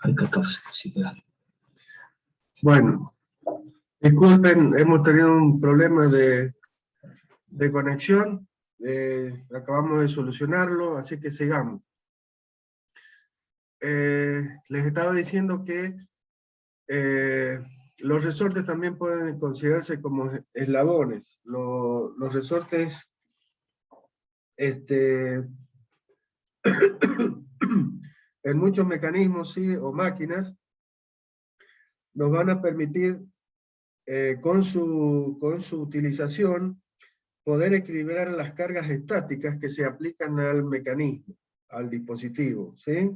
Hay 14, sí queda. Bueno, disculpen, hemos tenido un problema de conexión. Acabamos de solucionarlo, así que sigamos. Les estaba diciendo que los resortes también pueden considerarse como eslabones. Los resortes en muchos mecanismos, sí, o máquinas, nos van a permitir con su utilización poder equilibrar las cargas estáticas que se aplican al mecanismo, al dispositivo, ¿sí?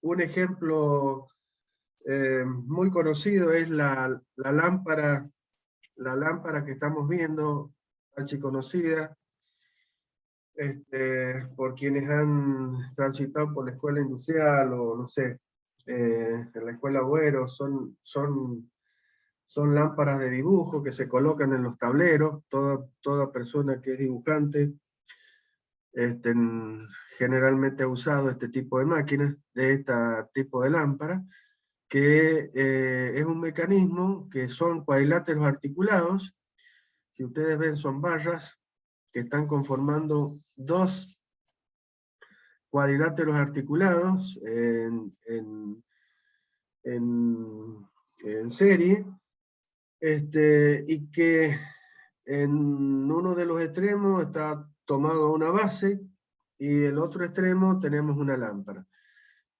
Un ejemplo muy conocido es la lámpara que estamos viendo, archiconocida, por quienes han transitado por la escuela industrial o no sé, en la escuela Agüero, son lámparas de dibujo que se colocan en los tableros. Toda persona que es dibujante generalmente ha usado este tipo de máquinas, de este tipo de lámpara, que es un mecanismo que son cuadriláteros articulados. Si ustedes ven, son barras que están conformando dos cuadriláteros articulados en serie, y que en uno de los extremos está tomado una base, y el otro extremo tenemos una lámpara.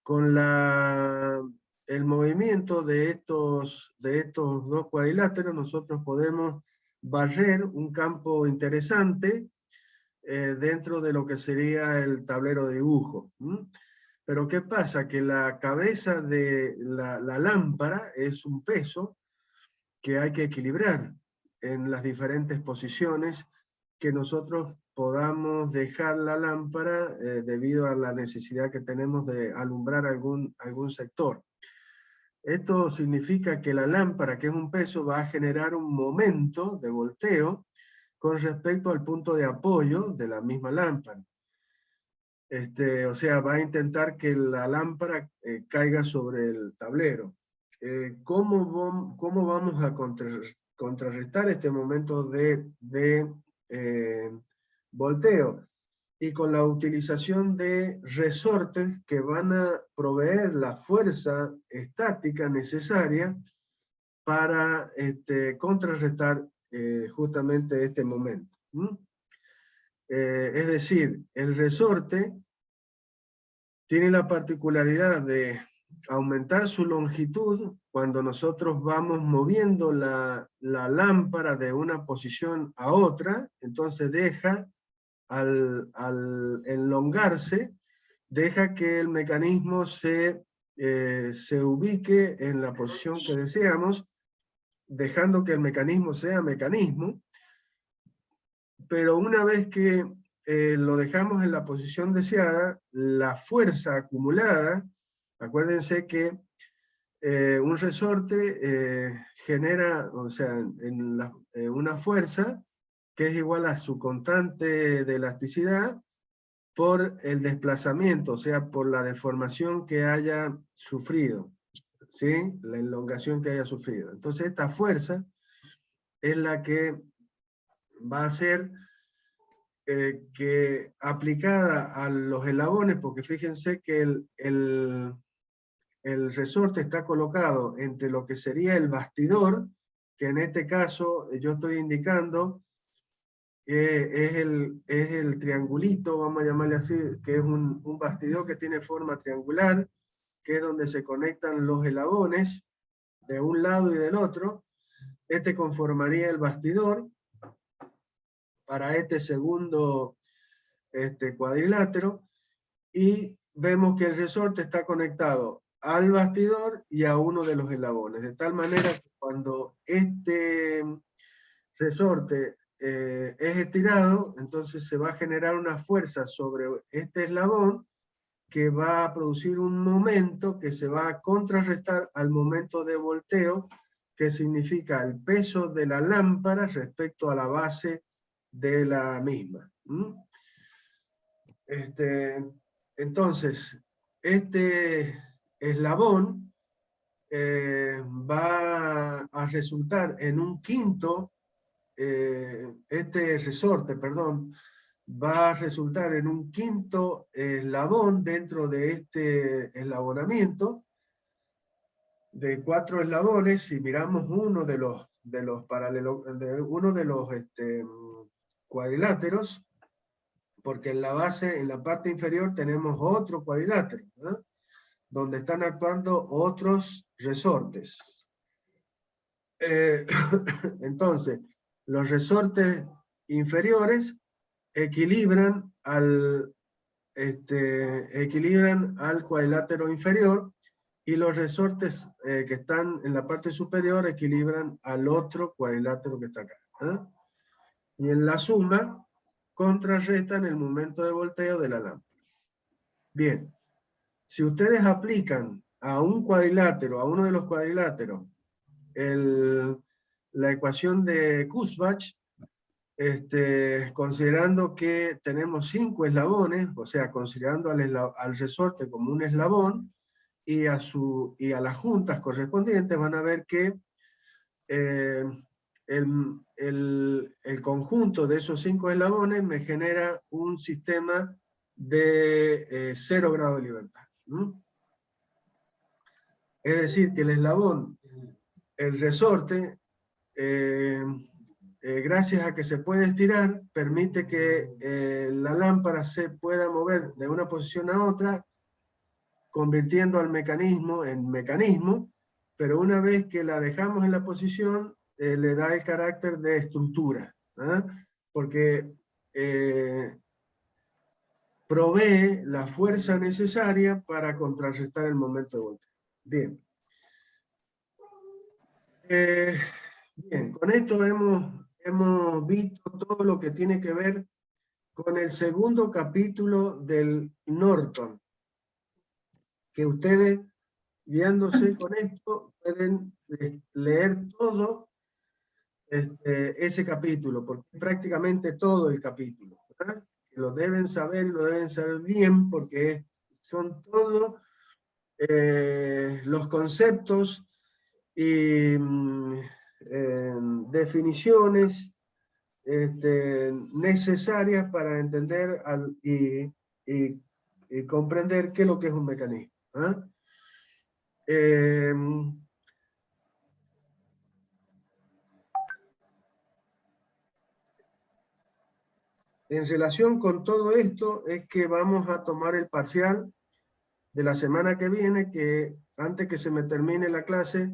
Con el movimiento de estos dos cuadriláteros, nosotros podemos barrer un campo interesante dentro de lo que sería el tablero de dibujo. Pero ¿qué pasa? Que la cabeza de la lámpara es un peso que hay que equilibrar en las diferentes posiciones que nosotros podamos dejar la lámpara debido a la necesidad que tenemos de alumbrar algún sector. Esto significa que la lámpara, que es un peso, va a generar un momento de volteo con respecto al punto de apoyo de la misma lámpara. O sea, va a intentar que la lámpara caiga sobre el tablero. ¿Cómo vamos a contrarrestar este momento de volteo? Y con la utilización de resortes que van a proveer la fuerza estática necesaria para contrarrestar justamente este momento. Es decir, el resorte tiene la particularidad de aumentar su longitud cuando nosotros vamos moviendo la lámpara de una posición a otra. Entonces deja, al elongarse, deja que el mecanismo se ubique en la posición que deseamos, dejando que el mecanismo sea mecanismo. Pero una vez que lo dejamos en la posición deseada, la fuerza acumulada, acuérdense que un resorte genera, o sea, una fuerza que es igual a su constante de elasticidad por el desplazamiento, o sea, por la deformación que haya sufrido, ¿sí? La elongación que haya sufrido. Entonces esta fuerza es la que va a ser que aplicada a los eslabones, porque fíjense que el resorte está colocado entre lo que sería el bastidor, que en este caso yo estoy indicando es el triangulito, vamos a llamarle así, que es un bastidor que tiene forma triangular, que es donde se conectan los eslabones de un lado y del otro. Este conformaría el bastidor para este segundo cuadrilátero, y vemos que el resorte está conectado al bastidor y a uno de los eslabones, de tal manera que cuando este resorte es estirado, entonces se va a generar una fuerza sobre este eslabón que va a producir un momento que se va a contrarrestar al momento de volteo, que significa el peso de la lámpara respecto a la base de la misma. Entonces, este eslabón va a resultar en un quinto, este resorte, perdón, va a resultar en un quinto eslabón dentro de este eslabonamiento de 4 eslabones. Si miramos uno de los paralelos, de uno de los cuadriláteros, porque en la base, en la parte inferior tenemos otro cuadrilátero, ¿no?, donde están actuando otros resortes. Entonces, los resortes inferiores equilibran al cuadrilátero inferior, y los resortes que están en la parte superior equilibran al otro cuadrilátero que está acá, ¿eh? Y en la suma contrarrestan el momento de volteo de la lámpara. Bien, si ustedes aplican a un cuadrilátero, a uno de los cuadriláteros, la ecuación de Kurzbach, considerando que tenemos 5 eslabones, o sea, considerando al resorte como un eslabón, y a las juntas correspondientes, van a ver que el conjunto de esos 5 eslabones me genera un sistema de 0 grado de libertad. Es decir, que el eslabón, el resorte, gracias a que se puede estirar, permite que la lámpara se pueda mover de una posición a otra, convirtiendo al mecanismo en mecanismo, pero una vez que la dejamos en la posición, le da el carácter de estructura, ¿eh? Porque provee la fuerza necesaria para contrarrestar el momento de volteo. Bien. Bien, con esto hemos visto todo lo que tiene que ver con el segundo capítulo del Norton, que ustedes, guiándose con esto, pueden leer todo ese capítulo, porque prácticamente todo el capítulo, ¿verdad? Lo deben saber, lo deben saber bien, porque son todos los conceptos y definiciones necesarias para entender y comprender qué es lo que es un mecanismo. En relación con todo esto es que vamos a tomar el parcial de la semana que viene, que antes que se me termine la clase,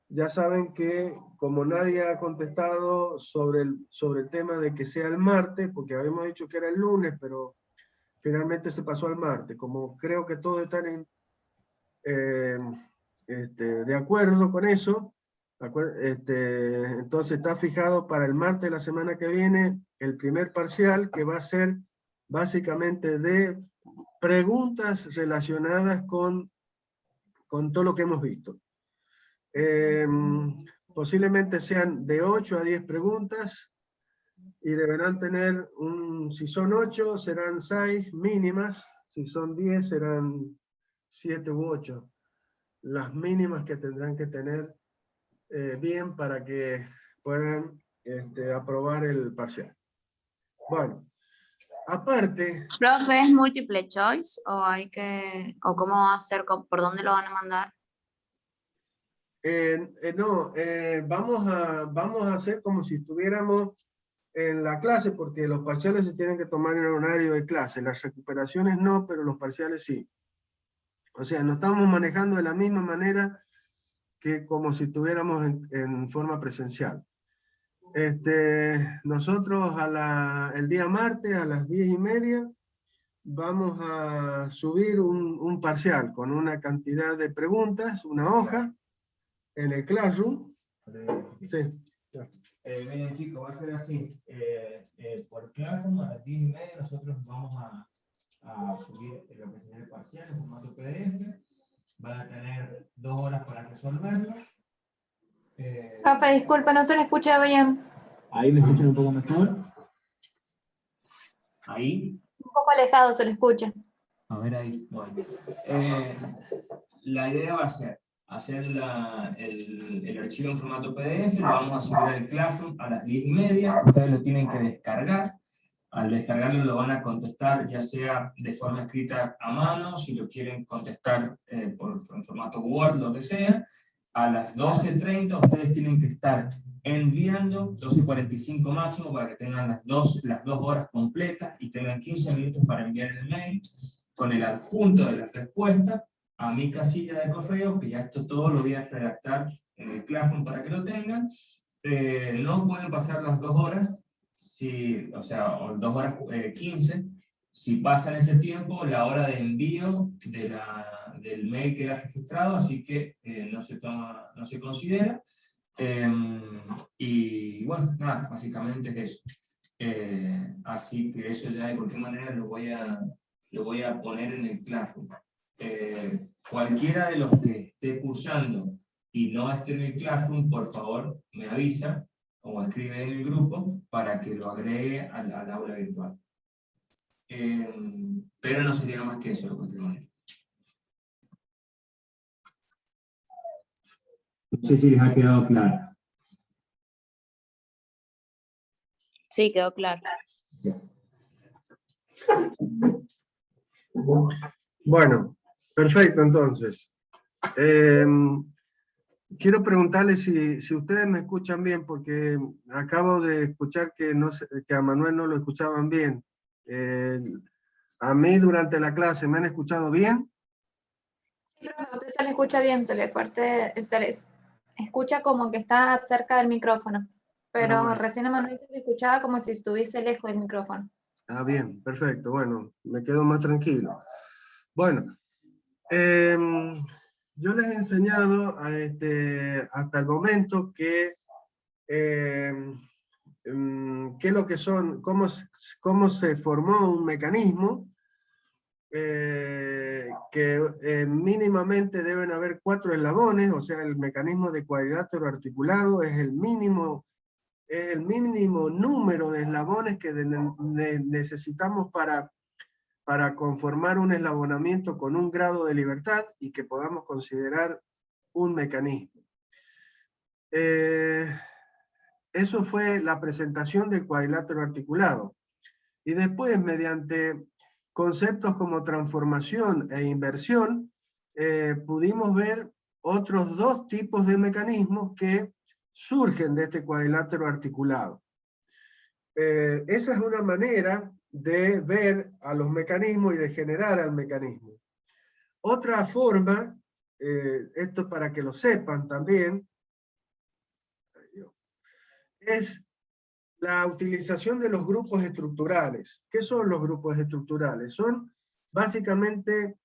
ya saben que como nadie ha contestado sobre el tema de que sea el martes, porque habíamos dicho que era el lunes, pero finalmente se pasó al martes. Como creo que todos están de acuerdo con eso, entonces está fijado para el martes de la semana que viene el primer parcial, que va a ser básicamente de preguntas relacionadas con todo lo que hemos visto. Posiblemente sean de 8 a 10 preguntas, y deberán tener si son 8 serán 6 mínimas, si son 10 serán 7 u 8, las mínimas que tendrán que tener bien para que puedan aprobar el parcial. Bueno, aparte... Profe, ¿es múltiple choice o cómo va a ser, por dónde lo van a mandar? No, vamos a hacer como si estuviéramos en la clase, porque los parciales se tienen que tomar en el horario de clase, las recuperaciones no, pero los parciales sí. O sea, nos estamos manejando de la misma manera que como si estuviéramos en forma presencial. Nosotros el día martes a las 10:30 vamos a subir un parcial con una cantidad de preguntas, una hoja, en el Classroom. Sí. Miren chicos, va a ser así, por Classroom a las 10:30 nosotros vamos a subir lo que sería el parcial en formato PDF, van a tener 2 horas para resolverlo. Profe, disculpa, no se le escucha bien. Ahí me escuchan un poco mejor. Ahí. Un poco alejado se le escucha. A ver ahí, bueno. La idea va a ser hacer el archivo en formato PDF, lo vamos a subir al Classroom a las 10:30, ustedes lo tienen que descargar. Al descargarlo lo van a contestar ya sea de forma escrita a mano, si lo quieren contestar en formato Word, lo que sea. A las 12:30 ustedes tienen que estar enviando, 12:45 máximo, para que tengan las dos horas completas y tengan 15 minutos para enviar el mail con el adjunto de las respuestas a mi casilla de correo, que ya esto todo lo voy a redactar en el Classroom para que lo tengan. No pueden pasar las 2 horas, o 2 horas 15, si pasan ese tiempo, la hora de envío del mail queda registrado, así que no se considera. Y bueno, nada, básicamente es eso. Así que eso ya de cualquier manera lo voy a poner en el Classroom. Cualquiera de los que esté cursando y no esté en el Classroom, por favor, me avisa o escribe en el grupo para que lo agregue al aula virtual. Pero no sería más que eso, de cualquier manera. No sé si les ha quedado claro. Sí, quedó claro. Bueno, perfecto entonces. Quiero preguntarles si ustedes me escuchan bien, porque acabo de escuchar que a Manuel no lo escuchaban bien. A mí durante la clase, ¿me han escuchado bien? Sí, profe, a usted se le escucha bien, se le escucha como que está cerca del micrófono, pero bueno. recién a Manuel se le escuchaba como si estuviese lejos del micrófono. Ah, bien, perfecto. Bueno, me quedo más tranquilo. Bueno, yo les he enseñado hasta el momento qué es lo que son, cómo se formó un mecanismo, que mínimamente deben haber 4 eslabones, o sea, el mecanismo de cuadrilátero articulado es el mínimo número de eslabones que necesitamos para conformar un eslabonamiento con un grado de libertad y que podamos considerar un mecanismo. Eso fue la presentación del cuadrilátero articulado. Y después, mediante conceptos como transformación e inversión, pudimos ver otros 2 tipos de mecanismos que surgen de este cuadrilátero articulado. Esa es una manera de ver a los mecanismos y de generar al mecanismo. Otra forma, esto para que lo sepan también, es la utilización de los grupos estructurales. ¿Qué son los grupos estructurales? Son básicamente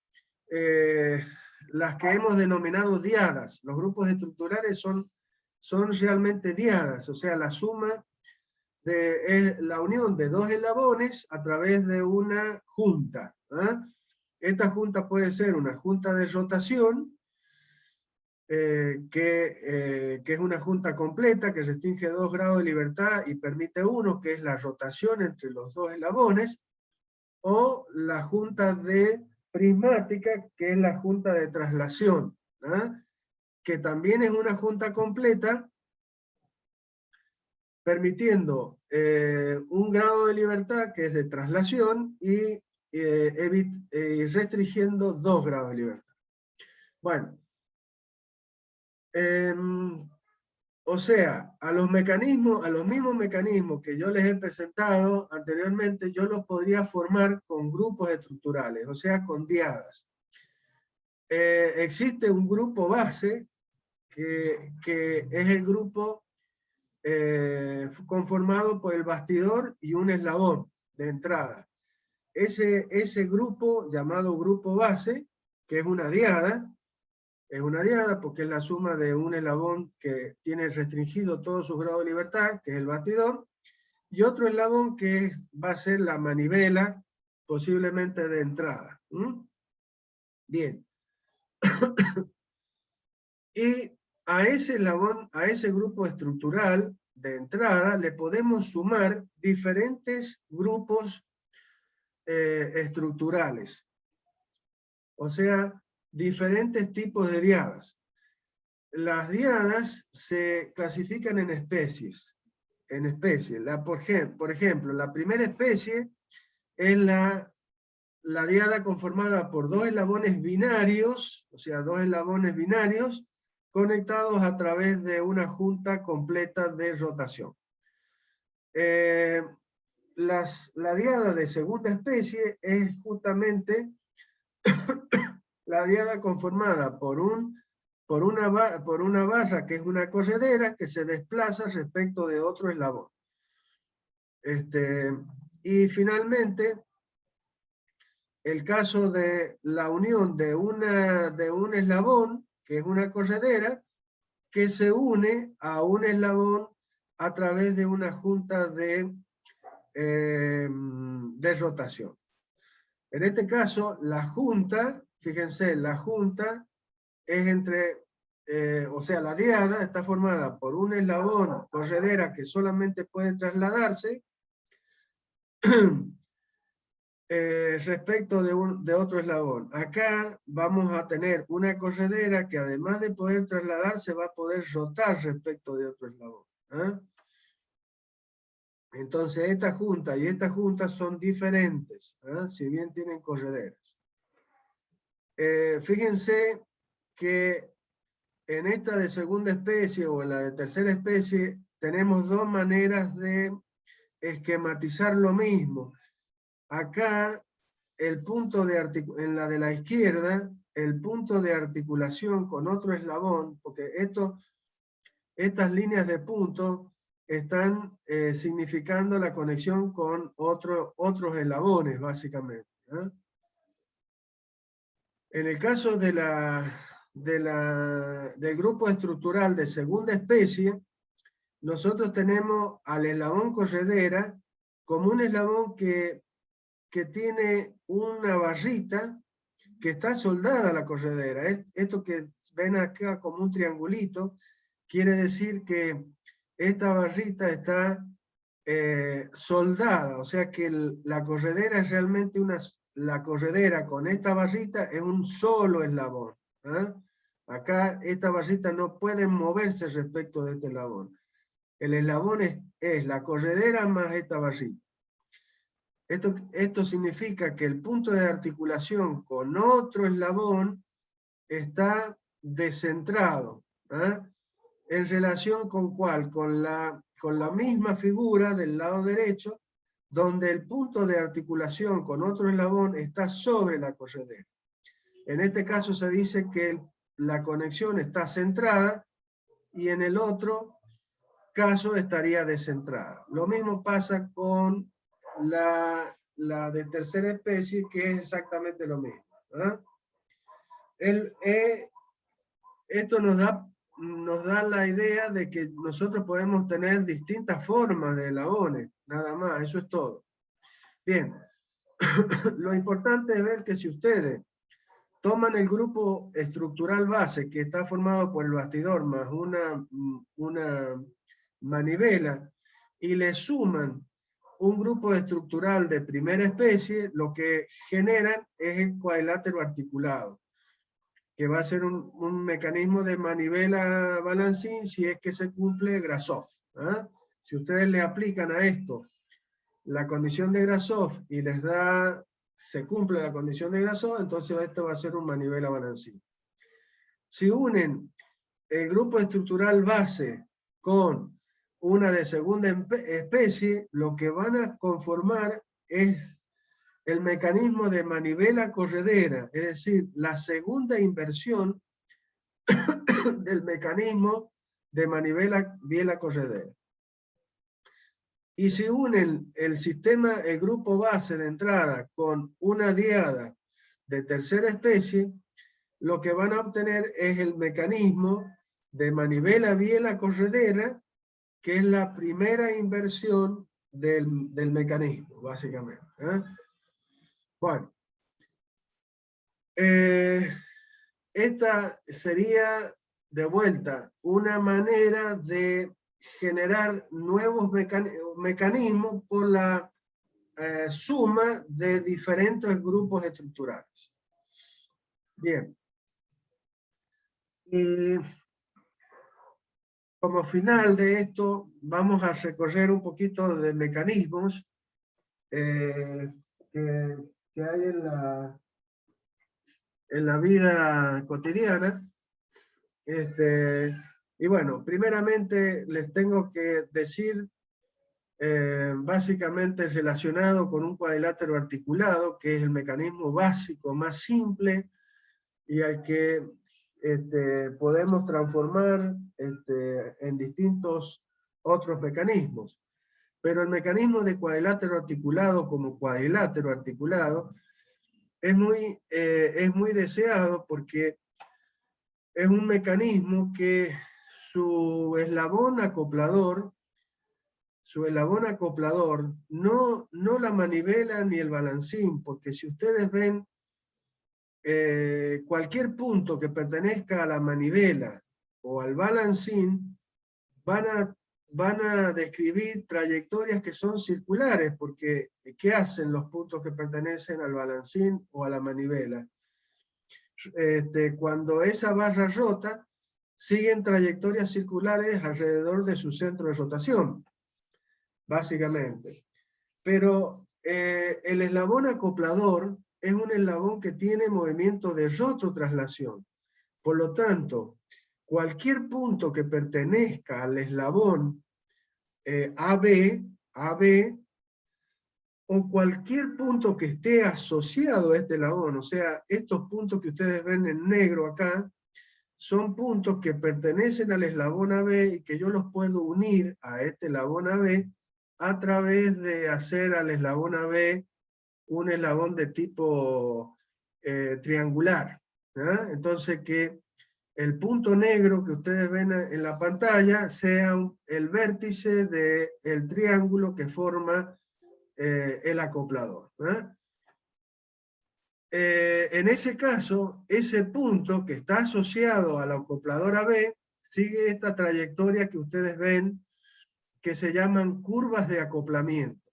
las que hemos denominado diadas. Los grupos estructurales son realmente diadas, o sea, la suma es la unión de 2 eslabones a través de una junta. Esta junta puede ser una junta de rotación, que es una junta completa que restringe 2 grados de libertad y permite 1, que es la rotación entre los 2 eslabones, o la junta de prismática, que es la junta de traslación, que también es una junta completa, permitiendo un grado de libertad que es de traslación y restringiendo 2 grados de libertad. Bueno, o sea, a los mismos mecanismos que yo les he presentado anteriormente, yo los podría formar con grupos estructurales, o sea, con diadas. Existe un grupo base que es el grupo conformado por el bastidor y un eslabón de entrada. Ese grupo, llamado grupo base, que es una diada porque es la suma de un eslabón que tiene restringido todos sus grados de libertad, que es el bastidor, y otro eslabón que va a ser la manivela, posiblemente de entrada. Bien. Y a ese eslabón, a ese grupo estructural de entrada, le podemos sumar diferentes grupos estructurales. o sea, diferentes tipos de diadas. Las diadas se clasifican en especies. Por ejemplo, la primera especie es la diada conformada por dos eslabones binarios, o sea, dos eslabones binarios conectados a través de una junta completa de rotación. La diada de segunda especie es justamente la diada conformada por una barra que es una corredera que se desplaza respecto de otro eslabón. Y finalmente, el caso de la unión de un eslabón, que es una corredera, que se une a un eslabón a través de una junta de rotación. En este caso, la junta, fíjense, la junta es o sea, la diada está formada por un eslabón corredera que solamente puede trasladarse respecto de otro eslabón. Acá vamos a tener una corredera que además de poder trasladarse va a poder rotar respecto de otro eslabón. Entonces esta junta y esta junta son diferentes, si bien tienen correderas. Fíjense que en esta de segunda especie o en la de tercera especie tenemos dos maneras de esquematizar lo mismo. Acá, en la de la izquierda, el punto de articulación con otro eslabón, porque estas líneas de punto están significando la conexión con otros eslabones, básicamente. En el caso del grupo estructural de segunda especie, nosotros tenemos al eslabón corredera como un eslabón que tiene una barrita que está soldada a la corredera. Esto que ven acá como un triangulito, quiere decir que esta barrita está soldada, o sea que la corredera es realmente la corredera con esta barrita es un solo eslabón. Acá esta barrita no puede moverse respecto de este eslabón. El eslabón es la corredera más esta barrita. Esto significa que el punto de articulación con otro eslabón está descentrado. ¿En relación con cuál? Con la misma figura del lado derecho, donde el punto de articulación con otro eslabón está sobre la corredera. En este caso se dice que la conexión está centrada y en el otro caso estaría descentrada. Lo mismo pasa con la de tercera especie, que es exactamente lo mismo. Esto nos da la idea de que nosotros podemos tener distintas formas de eslabones, nada más, eso es todo. Bien, lo importante es ver que si ustedes toman el grupo estructural base, que está formado por el bastidor más una manivela, y le suman un grupo estructural de primera especie, lo que generan es el cuadrilátero articulado, que va a ser un mecanismo de manivela balancín si es que se cumple Grashof. Si ustedes le aplican a esto la condición de Grashof y se cumple la condición de Grashof, entonces esto va a ser un manivela balancín. Si unen el grupo estructural base con una de segunda especie, lo que van a conformar es el mecanismo de manivela corredera, es decir, la segunda inversión del mecanismo de manivela biela corredera. Y si unen el grupo base de entrada con una diada de tercera especie, lo que van a obtener es el mecanismo de manivela biela corredera, que es la primera inversión del mecanismo, básicamente. Bueno, esta sería, de vuelta, una manera de generar nuevos mecanismos por la suma de diferentes grupos estructurales. Bien. Y como final de esto, vamos a recorrer un poquito de mecanismos que hay en la vida cotidiana. Y bueno, primeramente les tengo que decir, básicamente relacionado con un cuadrilátero articulado, que es el mecanismo básico más simple y al que podemos transformar en distintos otros mecanismos. Pero el mecanismo de cuadrilátero articulado como cuadrilátero articulado es muy deseado porque es un mecanismo que su eslabón acoplador, no la manivela ni el balancín, porque si ustedes ven cualquier punto que pertenezca a la manivela o al balancín, van a describir trayectorias que son circulares, porque ¿qué hacen los puntos que pertenecen al balancín o a la manivela? Cuando esa barra rota, siguen trayectorias circulares alrededor de su centro de rotación, básicamente. Pero el eslabón acoplador es un eslabón que tiene movimiento de rototraslación. Por lo tanto, cualquier punto que pertenezca al eslabón AB, o cualquier punto que esté asociado a este eslabón, o sea, estos puntos que ustedes ven en negro acá, son puntos que pertenecen al eslabón AB y que yo los puedo unir a este eslabón AB a través de hacer al eslabón AB un eslabón de tipo triangular. ¿Ah? Entonces que el punto negro que ustedes ven en la pantalla sea el vértice del triángulo que forma el acoplador. En ese caso, ese punto que está asociado al acoplador AB sigue esta trayectoria que ustedes ven que se llaman curvas de acoplamiento.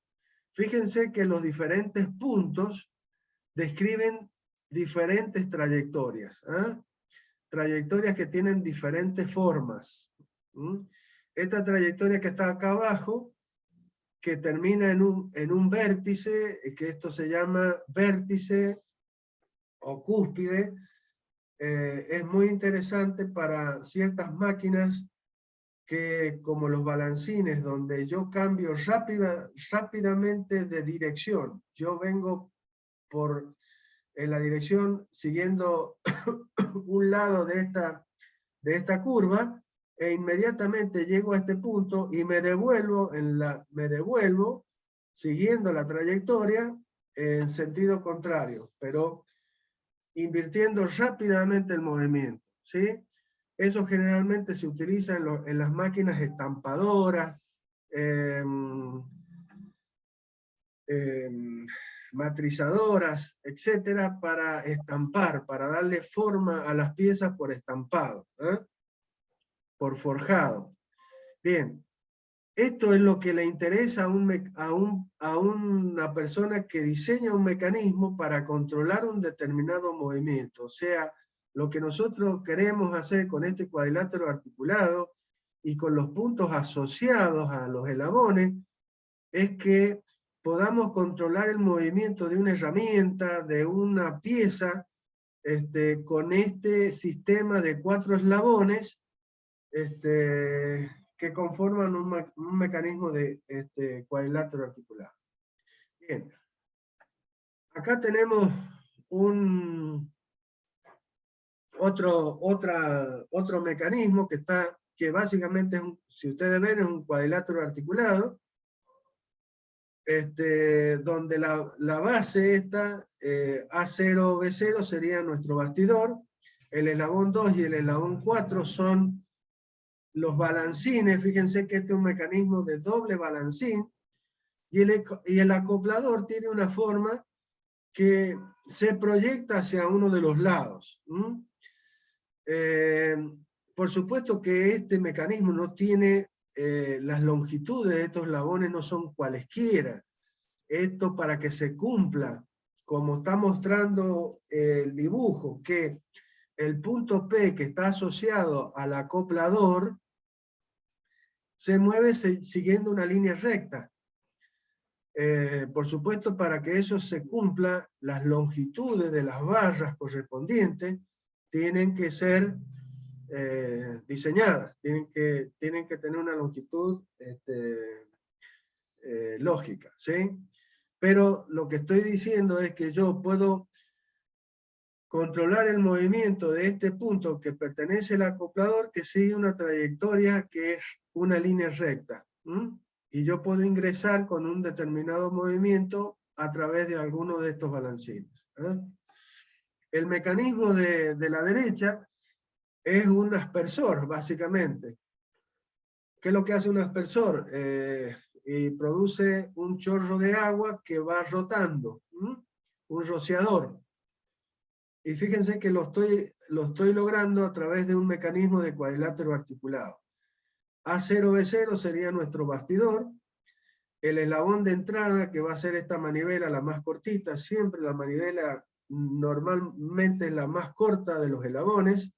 Fíjense que los diferentes puntos describen diferentes trayectorias. Trayectorias que tienen diferentes formas. Esta trayectoria que está acá abajo, que termina en un vértice, que esto se llama vértice o cúspide, es muy interesante para ciertas máquinas que, como los balancines, donde yo cambio rápidamente de dirección. Yo vengo en la dirección siguiendo un lado de esta curva, e inmediatamente llego a este punto y me devuelvo siguiendo la trayectoria en sentido contrario, pero invirtiendo rápidamente el movimiento, ¿sí? Eso generalmente se utiliza en las máquinas estampadoras, matrizadoras, etcétera, para estampar, para darle forma a las piezas por estampado, por forjado. Bien, esto es lo que le interesa a una persona que diseña un mecanismo para controlar un determinado movimiento. O sea, lo que nosotros queremos hacer con este cuadrilátero articulado y con los puntos asociados a los eslabones es que podamos controlar el movimiento de una herramienta, de una pieza, con este sistema de 4 eslabones que conforman un mecanismo de cuadrilátero articulado. Bien. Acá tenemos otro mecanismo que básicamente si ustedes ven, es un cuadrilátero articulado, donde la base esta, A0, B0 sería nuestro bastidor, el eslabón 2 y el eslabón 4 son los balancines. Fíjense que este es un mecanismo de doble balancín, y el acoplador tiene una forma que se proyecta hacia uno de los lados. Por supuesto que este mecanismo no tiene las longitudes de estos eslabones, no son cualesquiera. Esto, para que se cumpla como está mostrando el dibujo, que el punto P que está asociado al acoplador se mueve siguiendo una línea recta. Por supuesto, para que eso se cumpla, las longitudes de las barras correspondientes tienen que ser diseñadas, tienen que tener una longitud lógica, ¿sí? Pero lo que estoy diciendo es que yo puedo controlar el movimiento de este punto que pertenece al acoplador, que sigue una trayectoria que es una línea recta. Y yo puedo ingresar con un determinado movimiento a través de alguno de estos balancines. El mecanismo de la derecha es un aspersor, básicamente. ¿Qué es lo que hace un aspersor? Y produce un chorro de agua que va rotando, un rociador. Y fíjense que lo estoy logrando a través de un mecanismo de cuadrilátero articulado. A0B0 sería nuestro bastidor, el eslabón de entrada, que va a ser esta manivela, la más cortita, siempre la manivela normalmente es la más corta de los eslabones.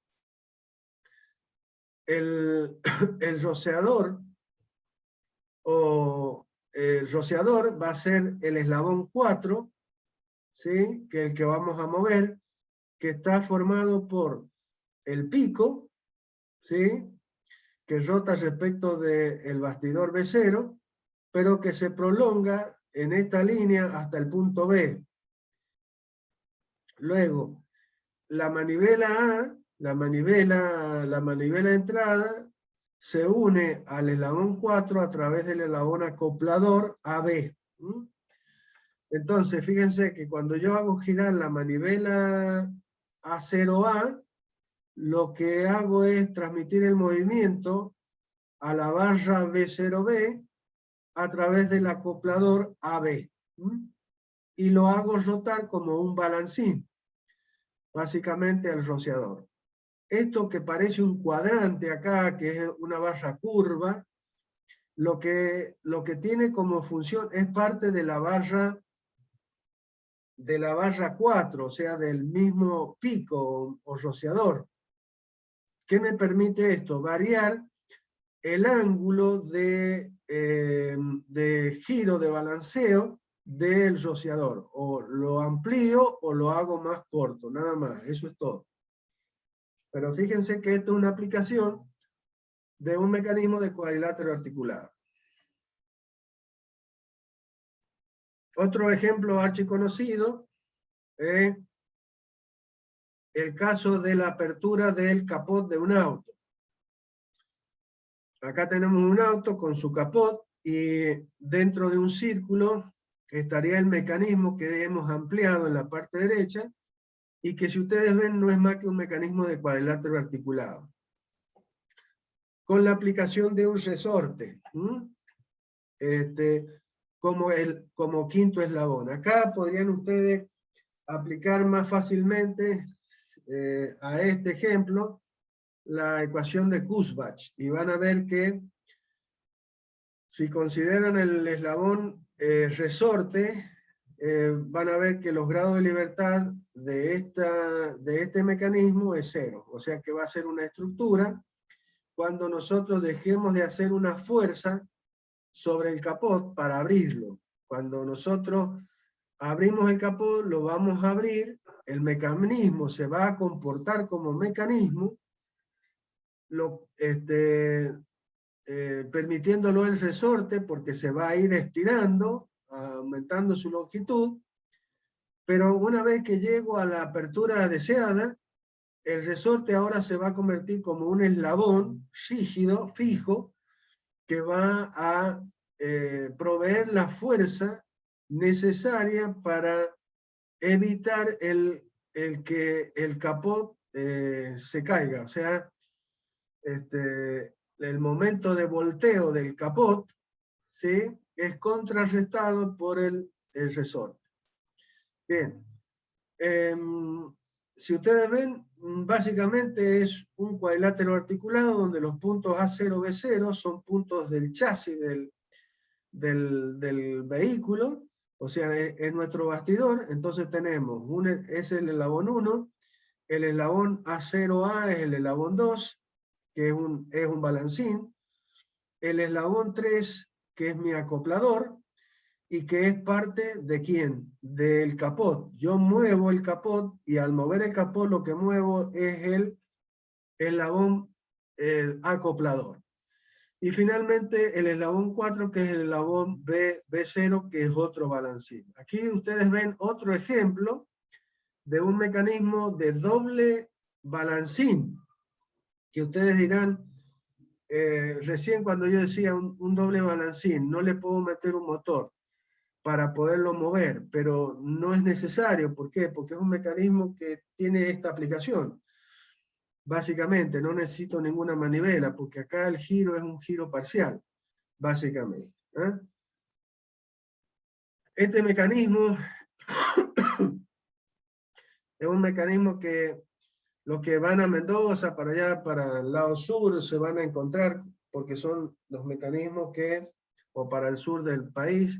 El rociador, va a ser el eslabón 4, ¿sí? Que es el que vamos a mover, que está formado por el pico, ¿sí? Que rota respecto del bastidor B0, pero que se prolonga en esta línea hasta el punto B. Luego, la manivela A, la manivela de entrada, se une al eslabón 4 a través del eslabón acoplador AB. Entonces, fíjense que cuando yo hago girar la manivela A0A, lo que hago es transmitir el movimiento a la barra B0B a través del acoplador AB. Y lo hago rotar como un balancín, básicamente el rociador. Esto que parece un cuadrante acá, que es una barra curva, lo que tiene como función es parte de la barra 4, o sea, del mismo pico o rociador. ¿Qué me permite esto? Variar el ángulo de giro, de balanceo del rociador. O lo amplío o lo hago más corto, nada más, eso es todo. Pero fíjense que esto es una aplicación de un mecanismo de cuadrilátero articulado. Otro ejemplo archiconocido es el caso de la apertura del capot de un auto. Acá tenemos un auto con su capot y dentro de un círculo estaría el mecanismo que hemos ampliado en la parte derecha y que, si ustedes ven, no es más que un mecanismo de cuadrilátero articulado, con la aplicación de un resorte, como quinto eslabón. Acá podrían ustedes aplicar más fácilmente a este ejemplo la ecuación de Kurzbach, y van a ver que si consideran el eslabón resorte, van a ver que los grados de libertad de este mecanismo es 0, o sea que va a ser una estructura cuando nosotros dejemos de hacer una fuerza sobre el capot para abrirlo. Cuando nosotros abrimos el capot, lo vamos a abrir, el mecanismo se va a comportar como mecanismo, permitiéndolo el resorte porque se va a ir estirando, aumentando su longitud, pero una vez que llego a la apertura deseada, el resorte ahora se va a convertir como un eslabón rígido, fijo, que va a proveer la fuerza necesaria para evitar que el capot se caiga. O sea, el momento de volteo del capot, ¿sí?, es contrarrestado por el resorte. Bien. Si ustedes ven, básicamente es un cuadrilátero articulado donde los puntos A0, B0 son puntos del chasis del vehículo, O sea, en nuestro bastidor, entonces tenemos, es el eslabón 1, el eslabón A0A es el eslabón 2, que es un balancín, el eslabón 3, que es mi acoplador, y que es parte de ¿quién? Del capot. Yo muevo el capot, y al mover el capot lo que muevo es el eslabón acoplador. Y finalmente el eslabón 4, que es el eslabón B0, que es otro balancín. Aquí ustedes ven otro ejemplo de un mecanismo de doble balancín, que ustedes dirán, recién cuando yo decía un doble balancín, no le puedo meter un motor para poderlo mover, pero no es necesario. ¿Por qué? Porque es un mecanismo que tiene esta aplicación. Básicamente, no necesito ninguna manivela, porque acá el giro es un giro parcial, básicamente. ¿Eh? Este mecanismo es un mecanismo que los que van a Mendoza, para allá, para el lado sur, se van a encontrar, porque son los mecanismos que, o para el sur del país,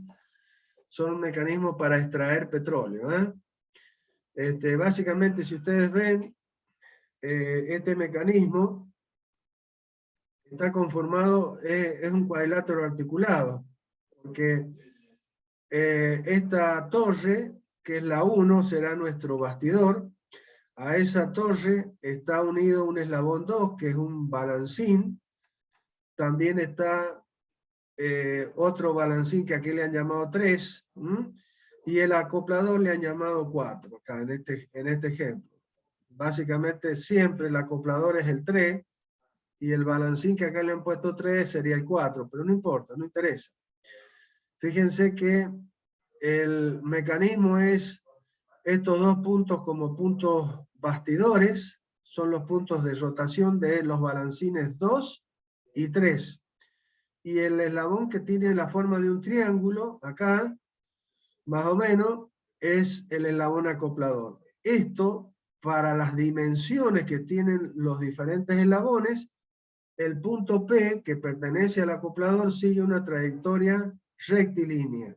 son mecanismos para extraer petróleo. Básicamente, si ustedes ven, este mecanismo está conformado, es un cuadrilátero articulado, porque esta torre, que es la 1, será nuestro bastidor. A esa torre está unido un eslabón 2, que es un balancín. También está otro balancín que aquí le han llamado 3, y el acoplador le han llamado 4, acá en este ejemplo. Básicamente siempre el acoplador es el 3, y el balancín que acá le han puesto 3 sería el 4, pero no importa, no interesa. Fíjense que el mecanismo es estos dos puntos como puntos bastidores, son los puntos de rotación de los balancines 2 y 3. Y el eslabón que tiene la forma de un triángulo, acá, más o menos, es el eslabón acoplador. Esto, para las dimensiones que tienen los diferentes eslabones, el punto P, que pertenece al acoplador, sigue una trayectoria rectilínea,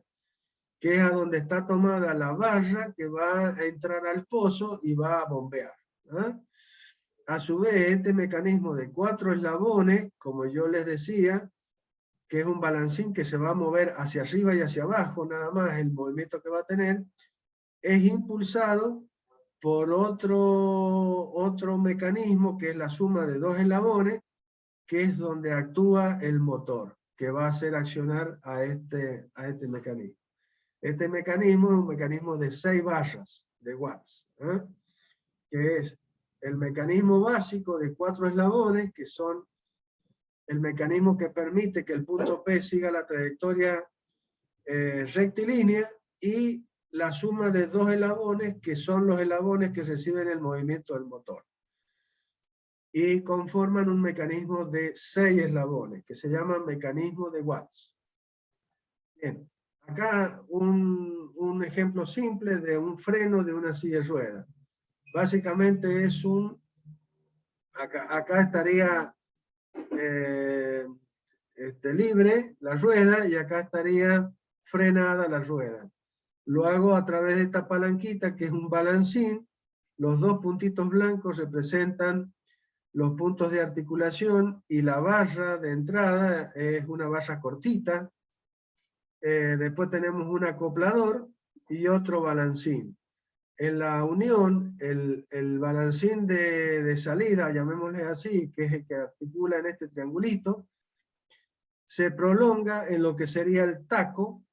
que es a donde está tomada la barra que va a entrar al pozo y va a bombear. A su vez, este mecanismo de 4 eslabones, como yo les decía, que es un balancín que se va a mover hacia arriba y hacia abajo, nada más el movimiento que va a tener, es impulsado por otro mecanismo, que es la suma de 2 eslabones, que es donde actúa el motor, que va a hacer accionar a este mecanismo. Este mecanismo es un mecanismo de 6 barras de watts, que es el mecanismo básico de 4 eslabones, que son el mecanismo que permite que el punto P siga la trayectoria rectilínea, y la suma de 2 eslabones, que son los eslabones que reciben el movimiento del motor. Y conforman un mecanismo de 6 eslabones, que se llama mecanismo de Watts. Bien, acá un ejemplo simple de un freno de una silla de ruedas. Básicamente es acá estaría libre la rueda, y acá estaría frenada la rueda. Lo hago a través de esta palanquita, que es un balancín. Los dos puntitos blancos representan los puntos de articulación, y la barra de entrada es una barra cortita. Después tenemos un acoplador y otro balancín. En la unión, el balancín de salida, llamémosle así, que es el que articula en este triangulito, se prolonga en lo que sería el taco,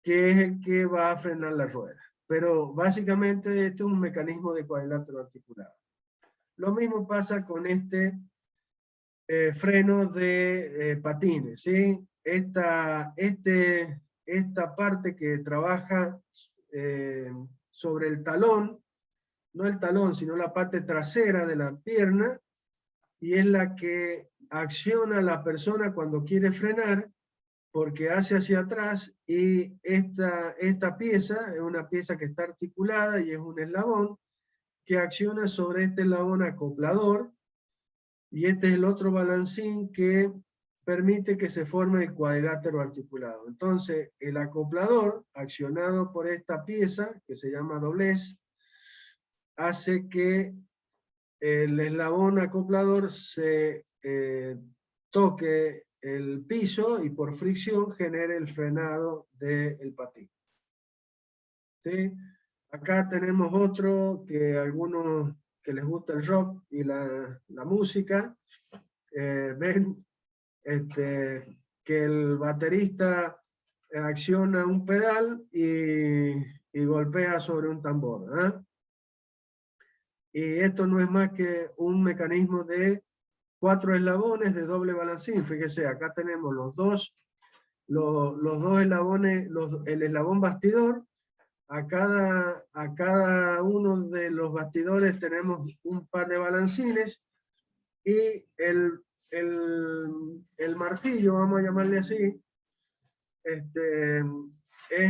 que es el que va a frenar la rueda. Pero básicamente este es un mecanismo de cuadrilátero articulado. Lo mismo pasa con este freno de patines, ¿sí? Esta parte que trabaja sobre el talón, no el talón, sino la parte trasera de la pierna, y es la que acciona a la persona cuando quiere frenar, porque hace hacia atrás, y esta pieza es una pieza que está articulada y es un eslabón que acciona sobre este eslabón acoplador, y este es el otro balancín que permite que se forme el cuadrilátero articulado. Entonces, el acoplador, accionado por esta pieza, que se llama doblez, hace que el eslabón acoplador se toque el piso y por fricción genere el frenado del patín. ¿Sí? Acá tenemos otro que algunos que les gusta el rock y la música, ven que el baterista acciona un pedal y golpea sobre un tambor. ¿Eh? Y esto no es más que un mecanismo de 4 eslabones de doble balancín. Fíjese, acá tenemos los dos eslabones, el eslabón bastidor. A cada uno de los bastidores tenemos un par de balancines y el martillo, vamos a llamarle así, es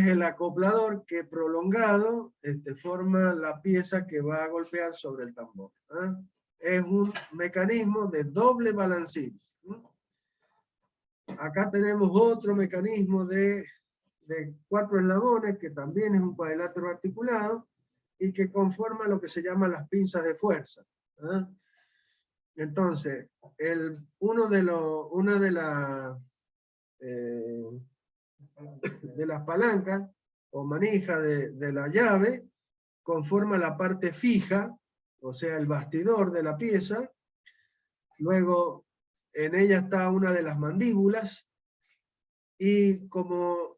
el acoplador que prolongado forma la pieza que va a golpear sobre el tambor. ¿Eh? Es un mecanismo de doble balancín. Acá tenemos otro mecanismo de 4 eslabones, que también es un cuadrilátero articulado, y que conforma lo que se llama las pinzas de fuerza. ¿Eh? Entonces, una de las palancas o manijas de la llave conforma la parte fija, o sea, el bastidor de la pieza. Luego, en ella está una de las mandíbulas, y como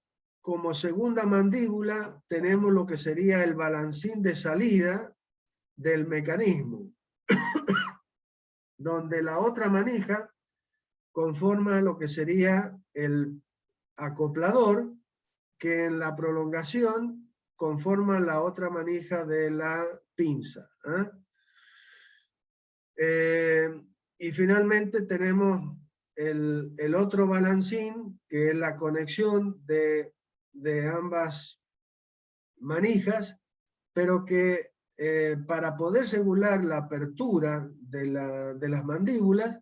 segunda mandíbula tenemos lo que sería el balancín de salida del mecanismo, donde la otra manija conforma lo que sería el acoplador, que en la prolongación conforma la otra manija de la pinza. Y finalmente tenemos el otro balancín, que es la conexión de ambas manijas, pero que para poder regular la apertura de las mandíbulas,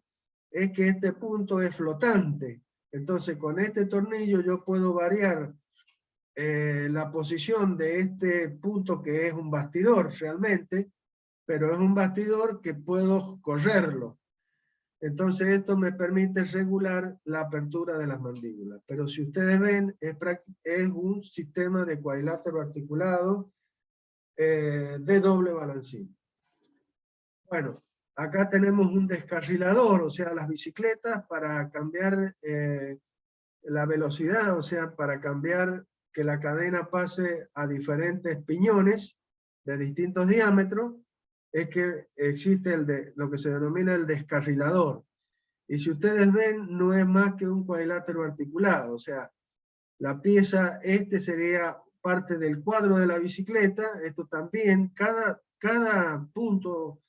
es que este punto es flotante. Entonces, con este tornillo yo puedo variar la posición de este punto, que es un bastidor realmente, pero es un bastidor que puedo correrlo. Entonces esto me permite regular la apertura de las mandíbulas. Pero si ustedes ven, es un sistema de cuadrilátero articulado de doble balancín. Bueno, acá tenemos un descarrilador, o sea, las bicicletas para cambiar la velocidad, o sea, para cambiar que la cadena pase a diferentes piñones de distintos diámetros, es que existe lo que se denomina el descarrilador. Y si ustedes ven, no es más que un cuadrilátero articulado, o sea, la pieza, sería parte del cuadro de la bicicleta. Esto también, cada punto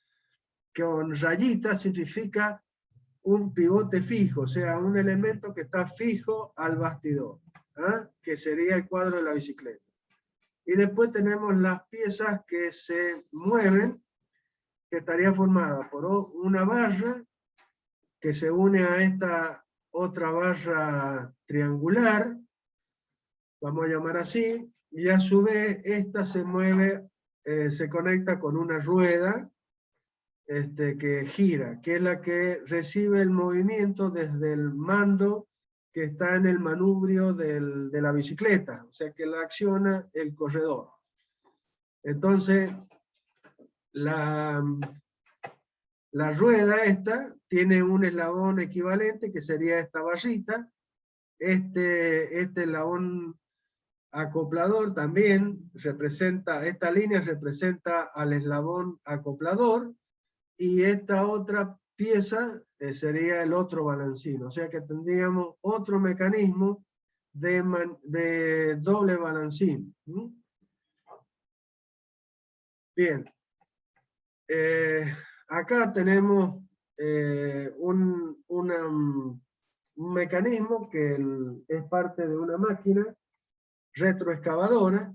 con rayitas significa un pivote fijo, o sea, un elemento que está fijo al bastidor, que sería el cuadro de la bicicleta. Y después tenemos las piezas que se mueven, que estaría formada por una barra que se une a esta otra barra triangular, vamos a llamar así, y a su vez esta se mueve, se conecta con una rueda que gira, que es la que recibe el movimiento desde el mando que está en el manubrio de la bicicleta, o sea que la acciona el corredor. Entonces, la rueda esta tiene un eslabón equivalente, que sería esta barrita. Este eslabón acoplador también representa, esta línea representa al eslabón acoplador, y esta otra pieza sería el otro balancín, o sea que tendríamos otro mecanismo de doble balancín. Bien, acá tenemos un mecanismo que es parte de una máquina retroexcavadora,